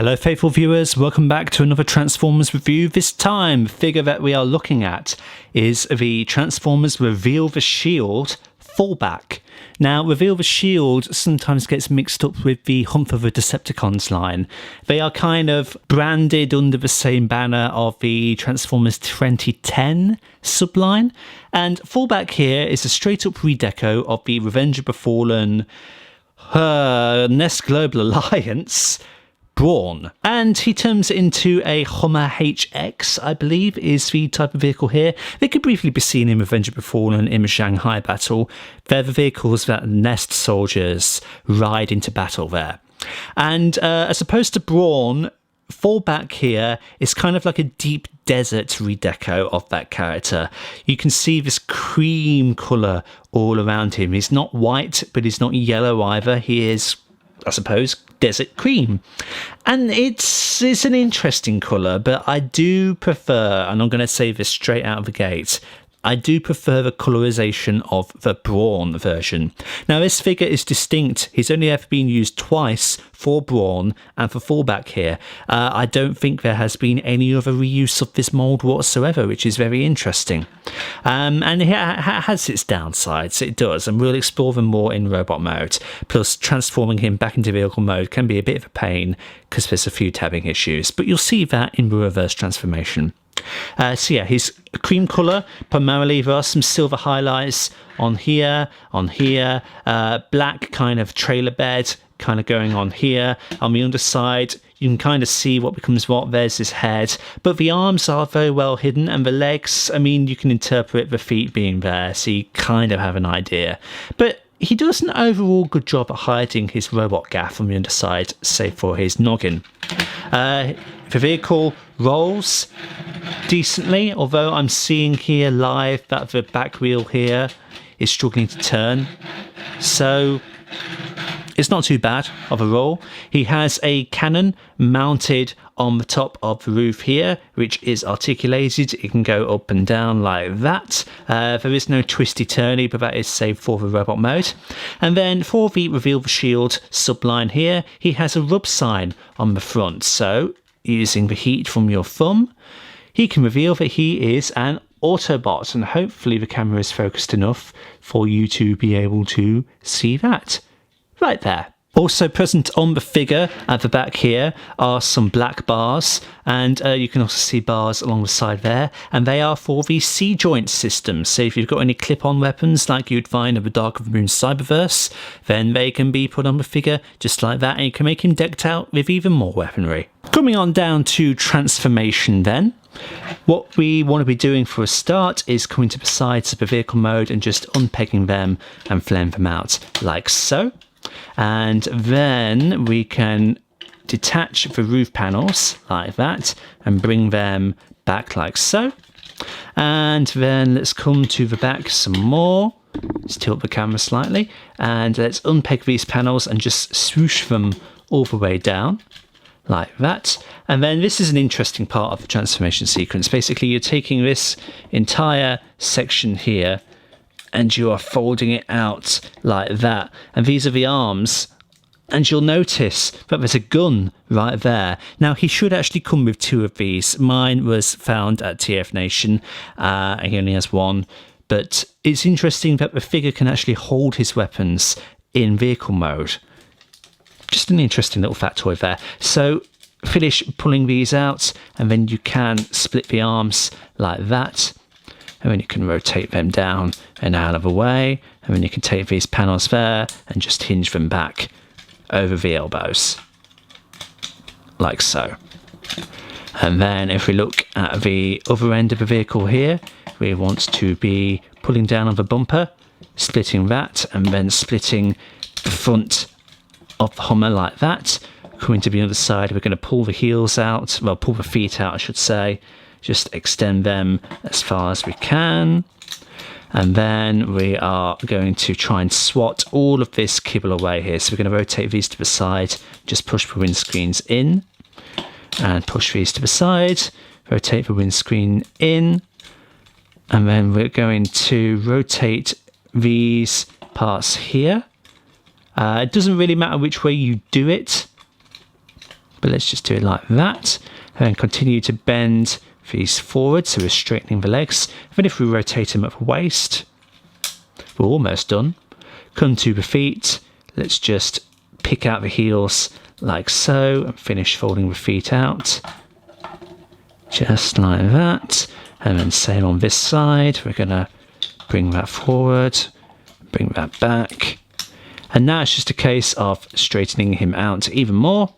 Hello faithful viewers, welcome back to another Transformers review. This time, the figure that we are looking at is the Transformers Reveal the Shield Fallback. Now, Reveal the Shield sometimes gets mixed up with the Hunt for the Decepticons line. They are kind of branded under the same banner of the Transformers 2010 subline. And Fallback here is a straight up redeco of the Revenge of the Fallen Nest Global Alliance Brawn, and he turns into a Hummer HX, I believe, is the type of vehicle here. They could briefly be seen in Revenge of the Fallen in the Shanghai battle. They're the vehicles that Nest soldiers ride into battle there. And as opposed to Brawn, Fallback here is kind of like a deep desert redeco of that character. You can see this cream colour all around him. He's not white, but he's not yellow either. He is, I suppose, desert cream. And it's an interesting colour, but I do prefer, and I'm going to say this straight out of the gate, I do prefer the colorization of the Brawn version. Now, this figure is distinct. He's only ever been used twice for Brawn and for Fallback here. I don't think there has been any other reuse of this mould whatsoever, which is very interesting. And it has its downsides, it does, and we'll explore them more in robot mode. Plus, transforming him back into vehicle mode can be a bit of a pain because there's a few tabbing issues, but you'll see that in the reverse transformation. So yeah, his cream colour, primarily there are some silver highlights on here, black kind of trailer bed kind of going on here. On the underside, you can kind of see what becomes what. There's his head, but the arms are very well hidden, and the legs, I mean, you can interpret the feet being there, so you kind of have an idea. But he does an overall good job at hiding his robot gaff on the underside, save for his noggin. The vehicle rolls decently, although I'm seeing here live that the back wheel here is struggling to turn. So it's not too bad of a roll. He has a cannon mounted on the top of the roof here, which is articulated. It can go up and down like that. There is no twisty turny, but that is saved for the robot mode. And then for the Reveal the Shield subline here, he has a rub sign on the front. So using the heat from your thumb, he can reveal that he is an Autobot, and hopefully the camera is focused enough for you to be able to see that right there. Also present on the figure at the back here are some black bars, and you can also see bars along the side there, and they are for the C-joint system. So if you've got any clip-on weapons like you'd find in the Dark of the Moon Cyberverse, then they can be put on the figure just like that, and you can make him decked out with even more weaponry. Coming on down to transformation then. What we want to be doing for a start is coming to the sides of the vehicle mode and just unpegging them and flaying them out like so. And then we can detach the roof panels like that and bring them back like so. And then let's come to the back some more. Let's tilt the camera slightly, and let's unpeg these panels and just swoosh them all the way down like that. And then this is an interesting part of the transformation sequence. Basically, you're taking this entire section here and you are folding it out like that. And these are the arms. And you'll notice that there's a gun right there. Now, he should actually come with two of these. Mine was found at TF Nation. He only has one. But it's interesting that the figure can actually hold his weapons in vehicle mode. Just an interesting little factoid there. So finish pulling these out, and then you can split the arms like that. And then you can rotate them down and out of the way. And then you can take these panels there and just hinge them back over the elbows. Like so. And then if we look at the other end of the vehicle here, we want to be pulling down on the bumper, splitting that, and then splitting the front of the Hummer like that. Coming to the other side, we're going to pull the heels out, well, pull the feet out, I should say. Just extend them as far as we can. And then we are going to try and swat all of this kibble away here. So we're going to rotate these to the side, just push the windscreens in, and push these to the side, rotate the windscreen in, and then we're going to rotate these parts here. It doesn't really matter which way you do it. but let's just do it like that, and then continue to bend these forward, so we're straightening the legs. And then if we rotate them at the waist, we're almost done. Come to the feet, let's just pick out the heels like so, and finish folding the feet out, just like that. And then same on this side, we're going to bring that forward, bring that back. And now it's just a case of straightening him out even more,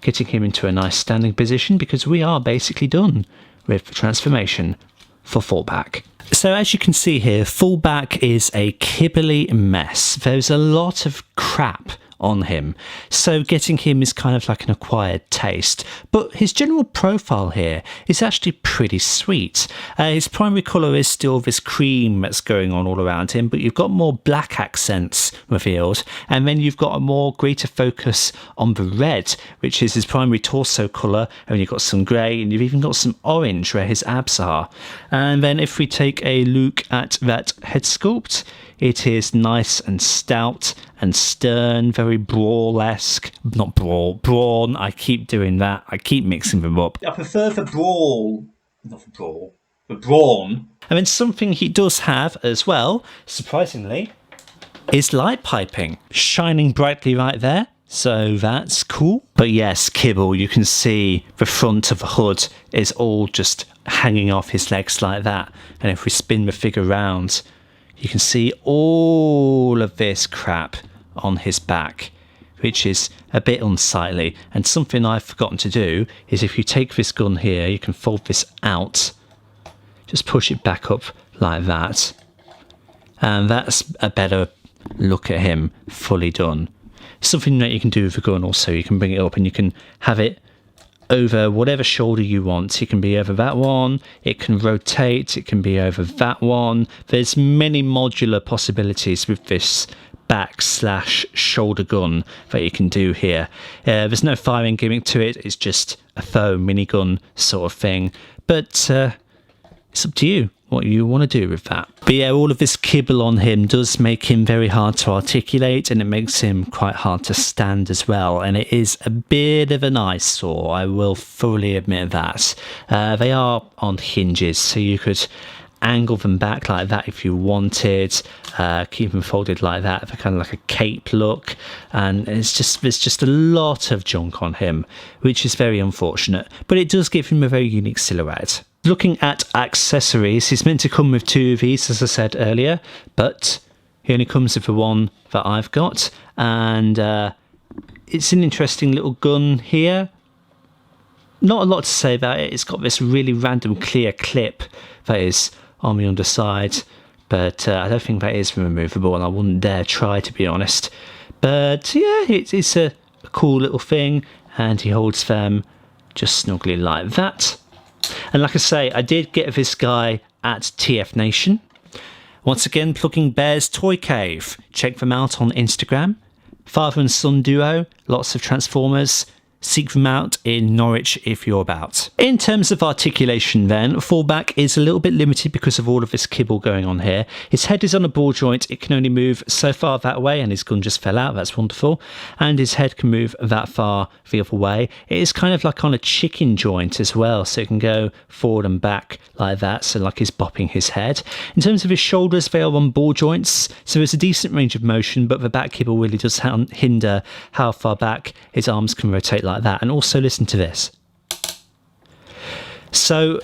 getting him into a nice standing position, because we are basically done with the transformation for Fallback. So as you can see here, Fallback is a kibbly mess. There's a lot of crap on him, so getting him is kind of like an acquired taste, but his general profile here is actually pretty sweet. His primary colour is still this cream that's going on all around him, but you've got more black accents revealed, and then you've got a more greater focus on the red, which is his primary torso colour, and you've got some grey, and you've even got some orange where his abs are. And then if we take a look at that head sculpt, it is nice and stout and stern, very Brawl-esque. Not Brawl, Brawn. I keep doing that. I keep mixing them up. I prefer the Brawl, not the Brawl, the Brawn. And then something he does have as well, surprisingly, is light piping. Shining brightly right there. So that's cool. But yes, kibble, you can see the front of the hood is all just hanging off his legs like that. And if we spin the figure round, you can see all of this crap on his back, which is a bit unsightly. And something I've forgotten to do is, if you take this gun here, you can fold this out, just push it back up like that, and that's a better look at him fully done. Something that you can do with the gun also, you can bring it up and you can have it over whatever shoulder you want. It can be over that one, it can rotate, it can be over that one. There's many modular possibilities with this back/shoulder gun that you can do here. There's no firing gimmick to it, it's just a faux minigun sort of thing, but it's up to you what you want to do with that. But yeah, all of this kibble on him does make him very hard to articulate, and it makes him quite hard to stand as well, and it is a bit of an eyesore, I will fully admit that. They are on hinges, so you could angle them back like that if you wanted, keep them folded like that for kind of like a cape look, and there's just a lot of junk on him, which is very unfortunate, but it does give him a very unique silhouette. Looking at accessories, he's meant to come with 2 of these, as I said earlier, but he only comes with the one that I've got, and it's an interesting little gun here. Not a lot to say about it. It's got this really random clear clip that is on the underside, but I don't think that is removable, and I wouldn't dare try, to be honest. But yeah, it's a cool little thing, and he holds them just snugly like that. And like I say, I did get this guy at TF Nation. Once again, plugging Bear's Toy Cave. Check them out on Instagram. Father and son duo, lots of Transformers. Seek them out in Norwich if you're about. In terms of articulation then, Fallback is a little bit limited because of all of this kibble going on here. His head is on a ball joint, it can only move so far that way, and his gun just fell out, that's wonderful. And his head can move that far the other way. It is kind of like on a chicken joint as well, so it can go forward and back like that, so like he's bopping his head. In terms of his shoulders, they are on ball joints, so there's a decent range of motion, but the back kibble really does hinder how far back his arms can rotate like that. And also listen to this. So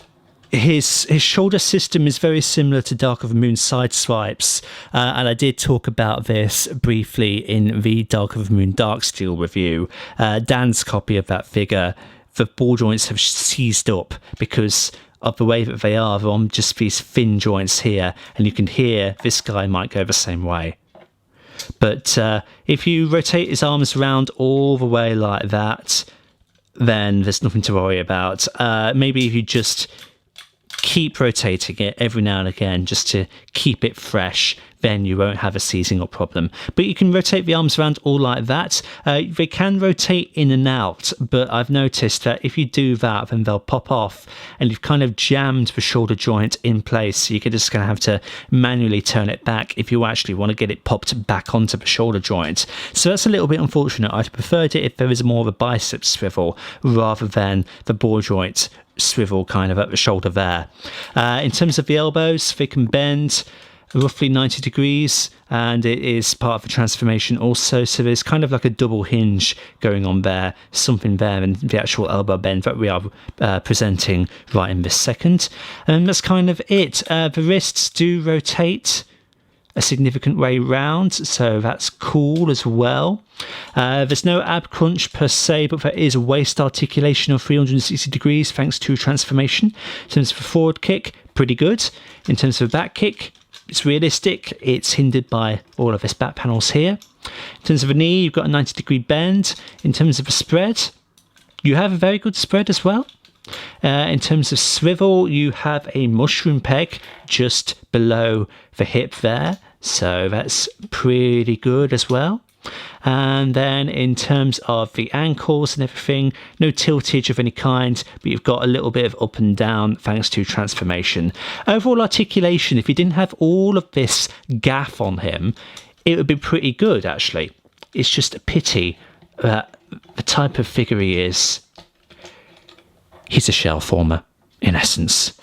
his shoulder system is very similar to Dark of the Moon side swipes, and I did talk about this briefly in the Dark of the Moon Dark Steel review. Dan's copy of that figure, the ball joints have seized up because of the way that they are. They're on just these thin joints here, and you can hear this guy might go the same way. But if you rotate his arms around all the way like that, then there's nothing to worry about. Maybe if you just keep rotating it every now and again just to keep it fresh, then you won't have a seizing up problem. But you can rotate the arms around all like that. They can rotate in and out, but I've noticed that if you do that, then they'll pop off, and you've kind of jammed the shoulder joint in place. So you're just going to have to manually turn it back if you actually want to get it popped back onto the shoulder joint. So that's a little bit unfortunate. I'd preferred it if there was more of a bicep swivel rather than the ball joint swivel kind of at the shoulder there. In terms of the elbows, they can bend roughly 90 degrees, and it is part of the transformation also, so there's kind of like a double hinge going on there, something there in the actual elbow bend that we are presenting right in this second. And that's kind of it. The wrists do rotate a significant way round, so that's cool as well. There's no ab crunch per se, but there is waist articulation of 360 degrees thanks to transformation. In terms of the forward kick, pretty good. In terms of the back kick, it's realistic. It's hindered by all of this back panels here. In terms of a knee, you've got a 90-degree bend. In terms of a spread, you have a very good spread as well. In terms of swivel, you have a mushroom peg just below the hip there, so that's pretty good as well. And then in terms of the ankles and everything, no tiltage of any kind, but you've got a little bit of up and down thanks to transformation. Overall articulation, if you didn't have all of this gaff on him, it would be pretty good actually. It's just a pity that the type of figure he is, he's a shell former in essence.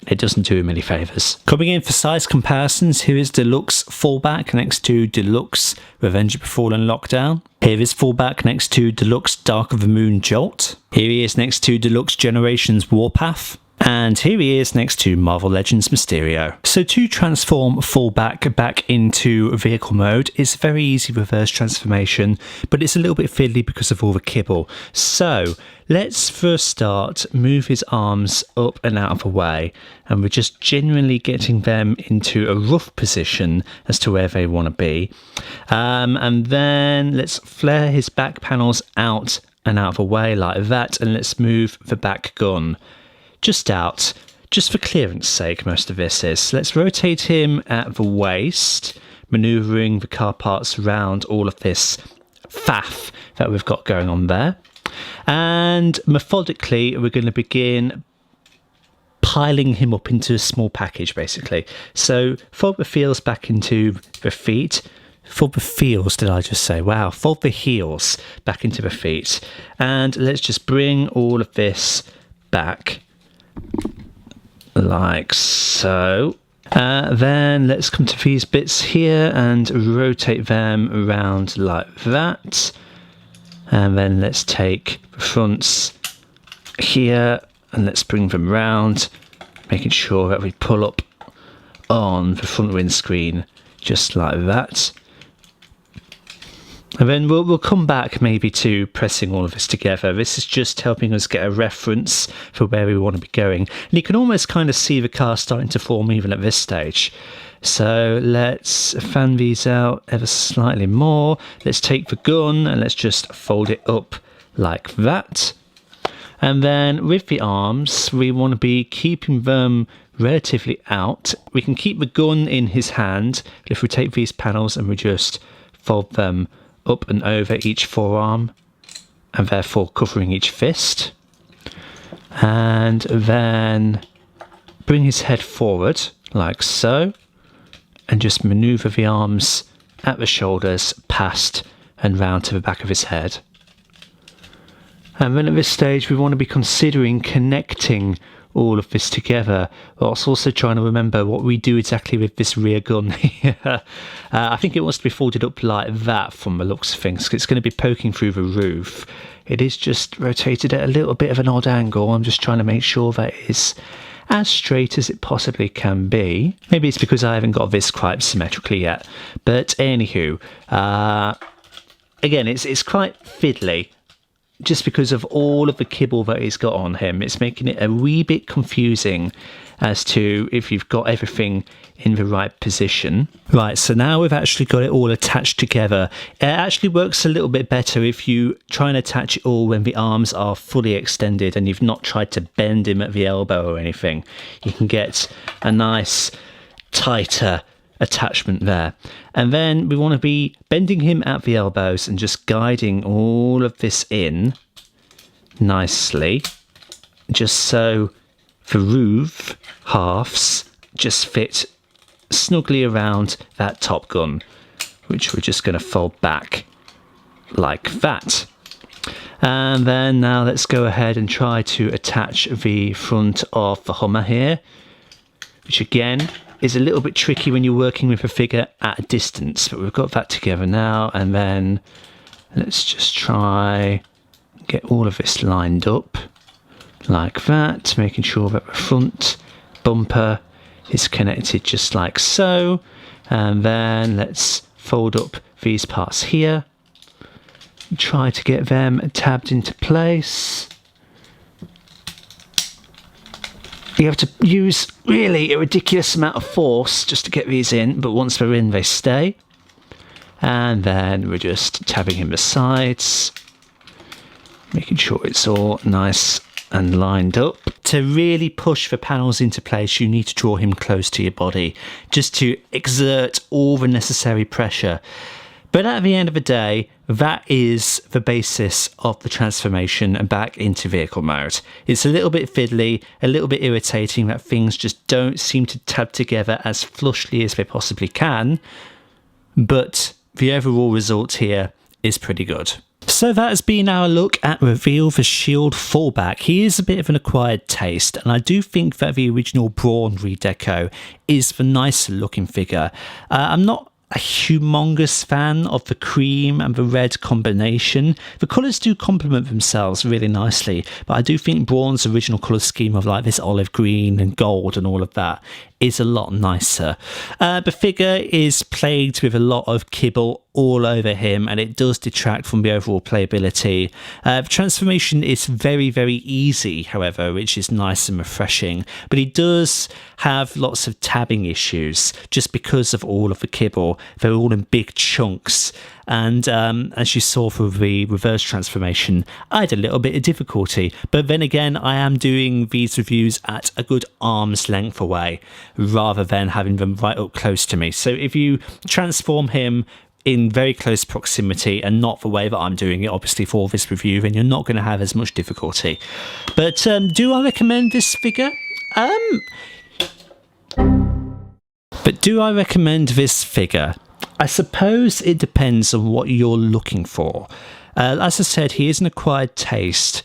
It doesn't do him any favours. Coming in for size comparisons, here is Deluxe Fallback next to Deluxe Revenge of the Fallen Lockdown. Here is Fallback next to Deluxe Dark of the Moon Jolt. Here he is next to Deluxe Generations Warpath. And here he is next to Marvel Legends Mysterio. So to transform Fallback back into vehicle mode is very easy reverse transformation, but it's a little bit fiddly because of all the kibble. So let's first start, move his arms up and out of the way, and we're just genuinely getting them into a rough position as to where they want to be. And then let's flare his back panels out and out of the way like that, and let's move the back gun just out, just for clearance sake most of this is. Let's rotate him at the waist, manoeuvring the car parts around all of this faff that we've got going on there. And methodically we're going to begin piling him up into a small package basically. So fold the feels back into the feet. Fold the feels, did I just say? Wow, fold the heels back into the feet. And let's just bring all of this back like so. Then let's come to these bits here and rotate them around like that. And then let's take the fronts here and let's bring them round, making sure that we pull up on the front windscreen just like that. And then we'll come back maybe to pressing all of this together. This is just helping us get a reference for where we want to be going. And you can almost kind of see the car starting to form even at this stage. So let's fan these out ever slightly more. Let's take the gun and let's just fold it up like that. And then with the arms, we want to be keeping them relatively out. We can keep the gun in his hand. If we take these panels and we just fold them up and over each forearm and therefore covering each fist, and then bring his head forward like so and just maneuver the arms at the shoulders past and round to the back of his head. And then at this stage we want to be considering connecting all of this together, whilst also trying to remember what we do exactly with this rear gun here. I think it wants to be folded up like that from the looks of things. It's going to be poking through the roof. It is just rotated at a little bit of an odd angle. I'm just trying to make sure that it's as straight as it possibly can be. Maybe it's because I haven't got this quite symmetrically yet. But anywho, again, it's quite fiddly. Just because of all of the kibble that he's got on him, it's making it a wee bit confusing as to if you've got everything in the right position. Right, so now we've actually got it all attached together. It actually works a little bit better if you try and attach it all when the arms are fully extended and you've not tried to bend him at the elbow or anything. You can get a nice, tighter attachment there. And then we want to be bending him at the elbows and just guiding all of this in nicely, just so the roof halves just fit snugly around that top gun, which we're just going to fold back like that. And then now let's go ahead and try to attach the front of the Hummer here, which again is a little bit tricky when you're working with a figure at a distance, but we've got that together now. And then let's just try get all of this lined up like that, making sure that the front bumper is connected just like so. And then let's fold up these parts here, try to get them tabbed into place. You have to use really a ridiculous amount of force just to get these in, but once they're in, they stay. And then we're just tabbing in the sides, making sure it's all nice and lined up. To really push the panels into place, you need to draw him close to your body, just to exert all the necessary pressure. But at the end of the day, that is the basis of the transformation back into vehicle mode. It's a little bit fiddly, a little bit irritating that things just don't seem to tab together as flushly as they possibly can, but the overall result here is pretty good. So that has been our look at Reveal the Shield Fallback. He is a bit of an acquired taste, and I do think that the original Brawn redeco is the nicer looking figure. I'm not a humongous fan of the cream and the red combination. The colours do complement themselves really nicely, but I do think Brawn's original colour scheme of like this olive green and gold and all of that is a lot nicer. The figure is plagued with a lot of kibble all over him, and it does detract from the overall playability. The transformation is very, very easy, however, which is nice and refreshing, but he does have lots of tabbing issues just because of all of the kibble. They're all in big chunks, and as you saw for the reverse transformation, I had a little bit of difficulty. But then again, I am doing these reviews at a good arm's length away rather than having them right up close to me. So if you transform him in very close proximity and not the way that I'm doing it, obviously, for this review, then you're not going to have as much difficulty. But do I recommend this figure? But do I recommend this figure? I suppose it depends on what you're looking for. As I said, he is an acquired taste,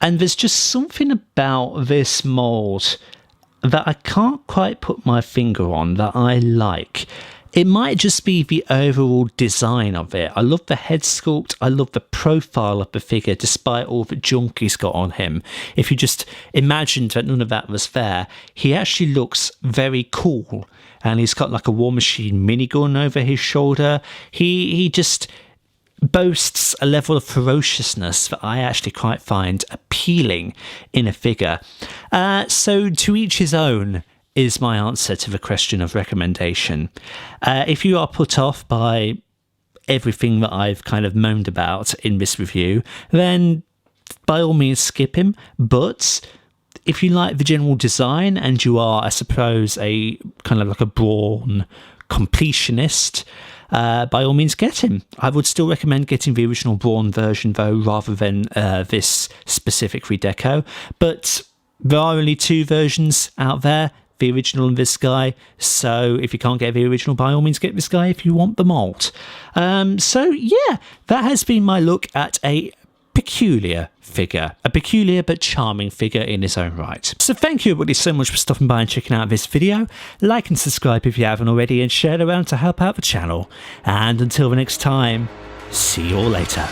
and there's just something about this mould that I can't quite put my finger on that I like. It might just be the overall design of it. I love the head sculpt. I love the profile of the figure, despite all the junk he's got on him. If you just imagined that none of that was there, he actually looks very cool. And he's got like a War Machine minigun over his shoulder. He just boasts a level of ferociousness that I actually quite find appealing in a figure. So to each his own is my answer to the question of recommendation. If you are put off by everything that I've kind of moaned about in this review, then by all means skip him. But if you like the general design and you are, I suppose, a kind of like a Brawn completionist, by all means get him. I would still recommend getting the original Brawn version though, rather than this specific redeco. But there are only two versions out there, the original and this guy, so if you can't get the original, by all means get this guy if you want the mold. So yeah, that has been my look at a peculiar figure, a peculiar but charming figure in his own right. So thank you everybody so much for stopping by and checking out this video. Like and subscribe if you haven't already, and share it around to help out the channel. And until the next time, see you all later.